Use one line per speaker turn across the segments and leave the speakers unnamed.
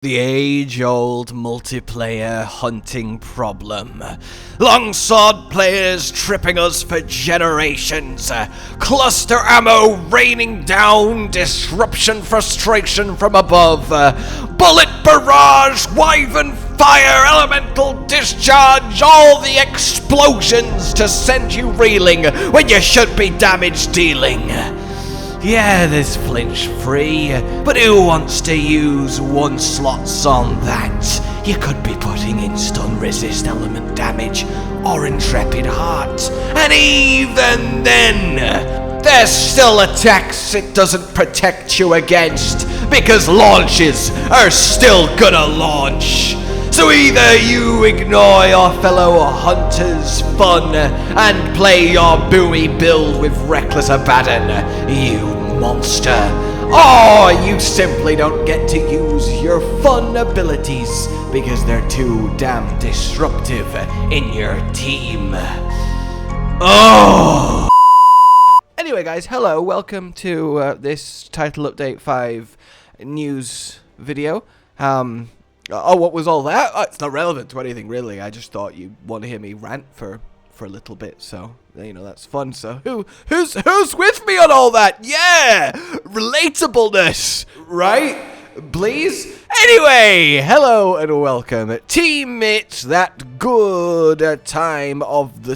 The age-old multiplayer hunting problem. Longsword players tripping us for generations. Cluster ammo raining down. Disruption frustration from above. Bullet barrage, wyvern fire, elemental discharge. All the explosions to send you reeling when you should be damage dealing. Yeah, there's flinch free, but who wants to use one slots on that? You could be putting in stun resist element damage or intrepid heart, and even then, there's still attacks it doesn't protect you against, because launches are still gonna launch. So either you ignore your fellow hunters' fun and play your buoy build with reckless abandon, you monster, or you simply don't get to use your fun abilities because they're too damn disruptive in your team. Oh! Anyway guys, hello, welcome to this Title Update 5 news video. Oh, what was all that? Oh, it's not relevant to anything, really. I just thought you'd want to hear me rant for a little bit, so, you know, that's fun. So, who's with me on all that? Yeah! Relatableness, right? Please? Anyway, hello and welcome, teammates, that good time of the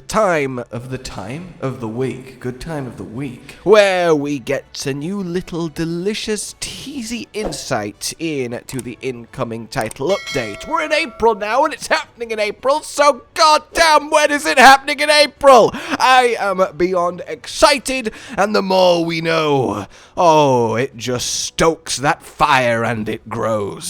week, good time of the week, where we get a new little delicious teasy insight into the incoming title update. We're in April now, and it's happening in April, so goddamn when is it happening in April? I am beyond excited, and the more we know, oh, it just stokes that fire and it grows.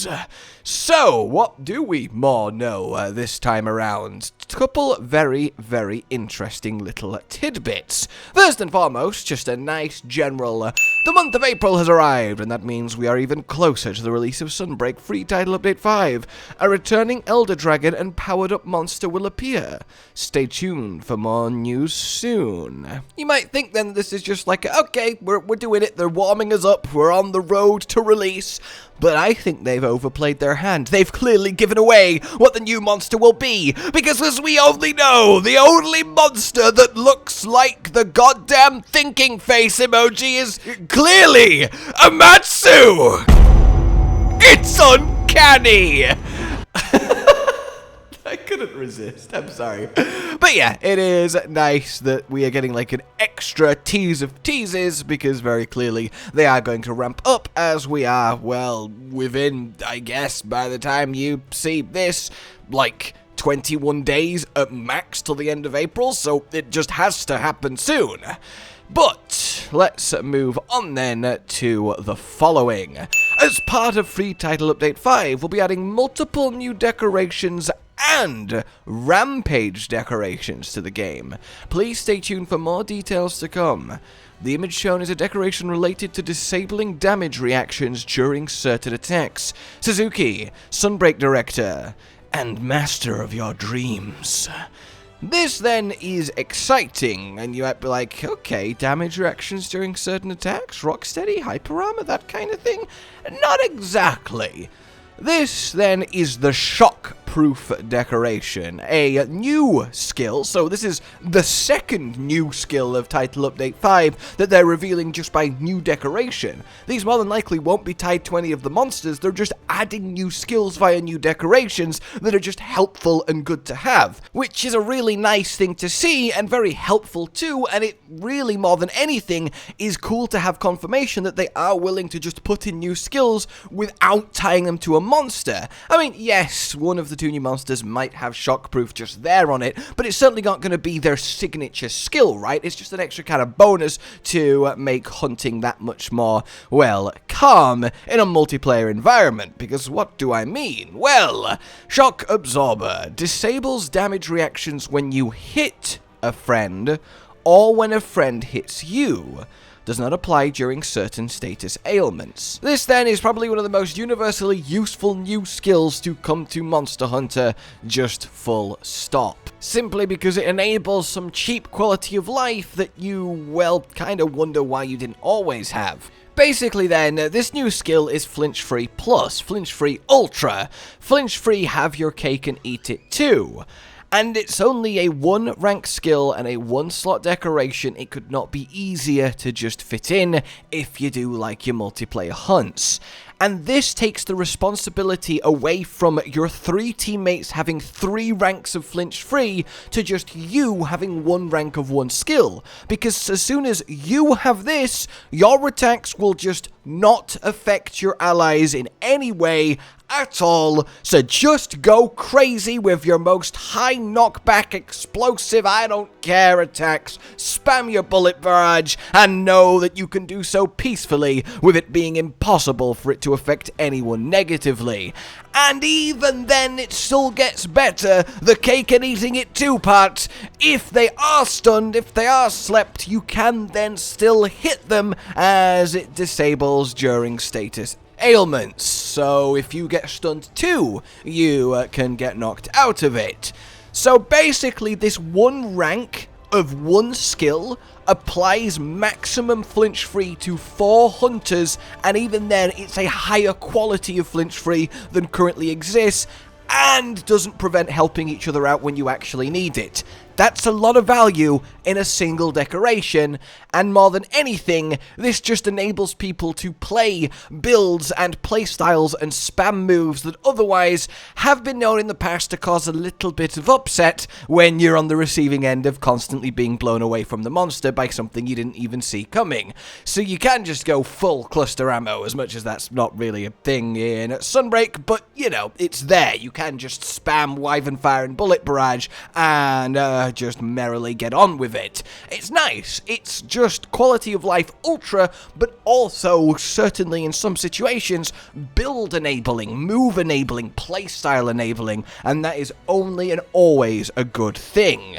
So, what do we more know this time around? A couple very, very interesting little tidbits. First and foremost, just a nice general, the month of April has arrived, and that means we are even closer to the release of Sunbreak Free Title Update 5. A returning Elder Dragon and powered-up monster will appear. Stay tuned for more news soon. You might think then this is just like, okay, we're doing it, they're warming us up, we're on the road to release. But I think they've overplayed their hand. They've clearly given away what the new monster will be, because as we only know, the only monster that looks like the goddamn thinking face emoji is clearly Amatsu! It's uncanny! I couldn't resist, I'm sorry. But yeah, it is nice that we are getting like an extra tease of teases, because very clearly they are going to ramp up as we are, well, within, I guess, by the time you see this, like 21 days at max till the end of April, so it just has to happen soon. But let's move on then to the following. As part of Free Title Update 5, we'll be adding multiple new decorations and Rampage decorations to the game. Please stay tuned for more details to come. The image shown is a decoration related to disabling damage reactions during certain attacks. Suzuki, Sunbreak Director, and Master of Your Dreams. This then is exciting, and you might be like, okay, damage reactions during certain attacks, rocksteady, hyper armor, that kind of thing? Not exactly. This then is the Shockproof decoration, a new skill, so this is the second new skill of Title Update 5 that they're revealing just by new decoration. These more than likely won't be tied to any of the monsters, they're just adding new skills via new decorations that are just helpful and good to have, which is a really nice thing to see and very helpful too, and it really more than anything is cool to have confirmation that they are willing to just put in new skills without tying them to a monster. I mean, yes, one of the two new monsters might have Shockproof just there on it, but it's certainly not going to be their signature skill, right? It's just an extra kind of bonus to make hunting that much more, well, calm in a multiplayer environment, because what do I mean? Well, Shock Absorber disables damage reactions when you hit a friend or when a friend hits you. Does not apply during certain status ailments. This then is probably one of the most universally useful new skills to come to Monster Hunter, just full stop. Simply because it enables some cheap quality of life that you, well, kind of wonder why you didn't always have. Basically then, this new skill is Flinch Free Plus, Flinch Free Ultra, Flinch Free Have Your Cake and Eat It Too. And it's only a 1 rank skill and a 1 slot decoration. It could not be easier to just fit in if you do like your multiplayer hunts. And this takes the responsibility away from your 3 teammates having 3 ranks of flinch free to just you having 1 rank of 1 skill. Because as soon as you have this, your attacks will just not affect your allies in any way at all, so just go crazy with your most high knockback explosive I don't care attacks, spam your bullet barrage, and know that you can do so peacefully with it being impossible for it to affect anyone negatively. And even then it still gets better, the cake and eating it too part. If they are stunned, if they are slept, you can then still hit them as it disables during status ailments. So if you get stunned too, you can get knocked out of it. So basically this 1 rank of 1 skill applies maximum flinch free to 4 hunters, and even then it's a higher quality of flinch free than currently exists, and doesn't prevent helping each other out when you actually need it. That's a lot of value in a single decoration, and more than anything, this just enables people to play builds and playstyles and spam moves that otherwise have been known in the past to cause a little bit of upset when you're on the receiving end of constantly being blown away from the monster by something you didn't even see coming. So you can just go full cluster ammo, as much as that's not really a thing in Sunbreak, but you know, it's there. You can just spam Wyvern Fire and Bullet Barrage and just merrily get on with it. It's nice. It's just quality of life ultra, but also certainly in some situations build enabling, move enabling, playstyle enabling, and that is only and always a good thing.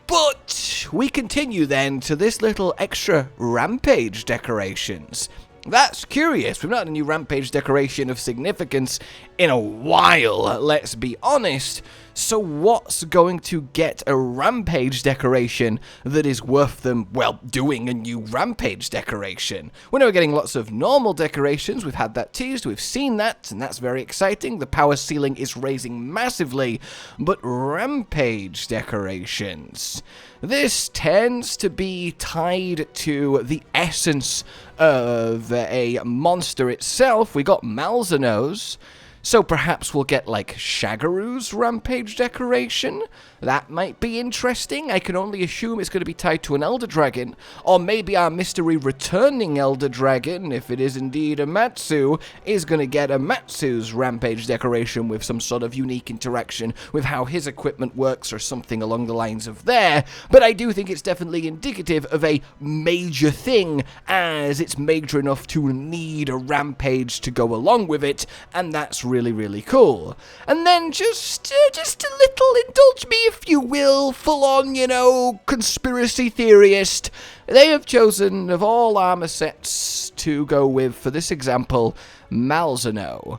But we continue then to this little extra Rampage decorations. That's curious. We've not had a new Rampage decoration of significance in a while, let's be honest. So what's going to get a Rampage decoration that is worth them, well, doing a new Rampage decoration? We know we're getting lots of normal decorations. We've had that teased. We've seen that, and that's very exciting. The power ceiling is raising massively. But Rampage decorations, this tends to be tied to the essence of a monster itself. We got Malzenos, so perhaps we'll get like Shagaru's Rampage decoration. That might be interesting. I can only assume it's going to be tied to an Elder Dragon, or maybe our mystery returning Elder Dragon, if it is indeed Amatsu, is going to get Amatsu's Rampage decoration with some sort of unique interaction with how his equipment works or something along the lines of there. But I do think it's definitely indicative of a major thing, as it's major enough to need a Rampage to go along with it, and that's really, really cool. And then just a little, indulge me if you will, full-on, you know, conspiracy theorist. They have chosen, of all armor sets to go with, for this example, Malzeno.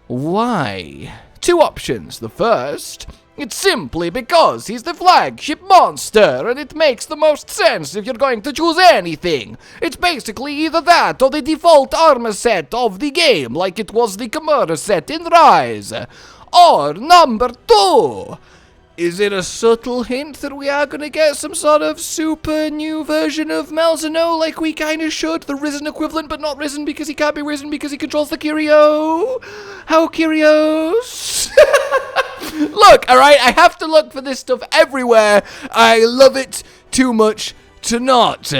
Why? 2 options. The first, it's simply because he's the flagship monster, and it makes the most sense if you're going to choose anything. It's basically either that or the default armor set of the game, like it was the Kimura set in Rise. Or number 2, is it a subtle hint that we are going to get some sort of super new version of Malzeno, like we kind of should? The Risen equivalent, but not Risen because he can't be Risen because he controls the Curio? How curious? Look, alright, I have to look for this stuff everywhere. I love it too much to not.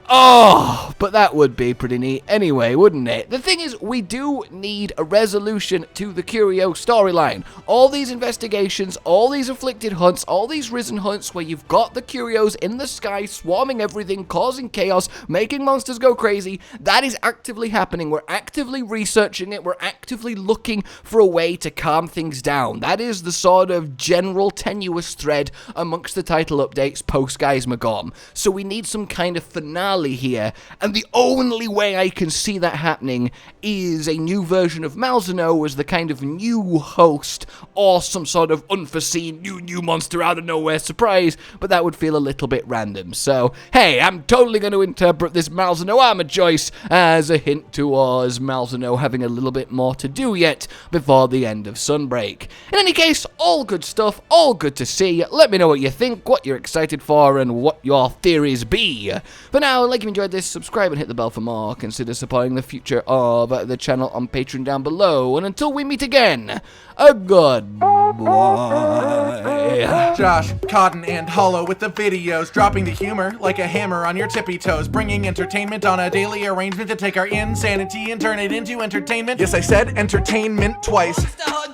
Oh, but that would be pretty neat anyway, wouldn't it? The thing is, we do need a resolution to the Curio storyline. All these investigations, all these afflicted hunts, all these risen hunts where you've got the Curios in the sky swarming everything, causing chaos, making monsters go crazy, that is actively happening. We're actively researching it. We're actively looking for a way to calm things down. That is the sort of general tenuous thread amongst the title updates post Guys Magom. So we need some kind of finale finale here, and the only way I can see that happening is a new version of Malzeno as the kind of new host, or some sort of unforeseen new monster out of nowhere surprise, but that would feel a little bit random. So, hey, I'm totally going to interpret this Malzeno armor choice as a hint towards Malzeno having a little bit more to do yet before the end of Sunbreak. In any case, all good stuff, all good to see. Let me know what you think, what you're excited for, and what your theories be. For now, like if you enjoyed this, subscribe and hit the bell for more. Consider supporting the future of the channel on Patreon down below. And until we meet again, a goodbye.
Josh, Cotton, and Hollow with the videos, dropping the humor like a hammer on your tippy toes, bringing entertainment on a daily arrangement to take our insanity and turn it into entertainment. Yes, I said entertainment twice,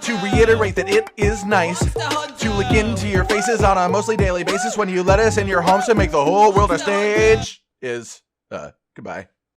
to reiterate that it is nice to look into your faces on a mostly daily basis when you let us in your homes to make the whole world a stage. Goodbye.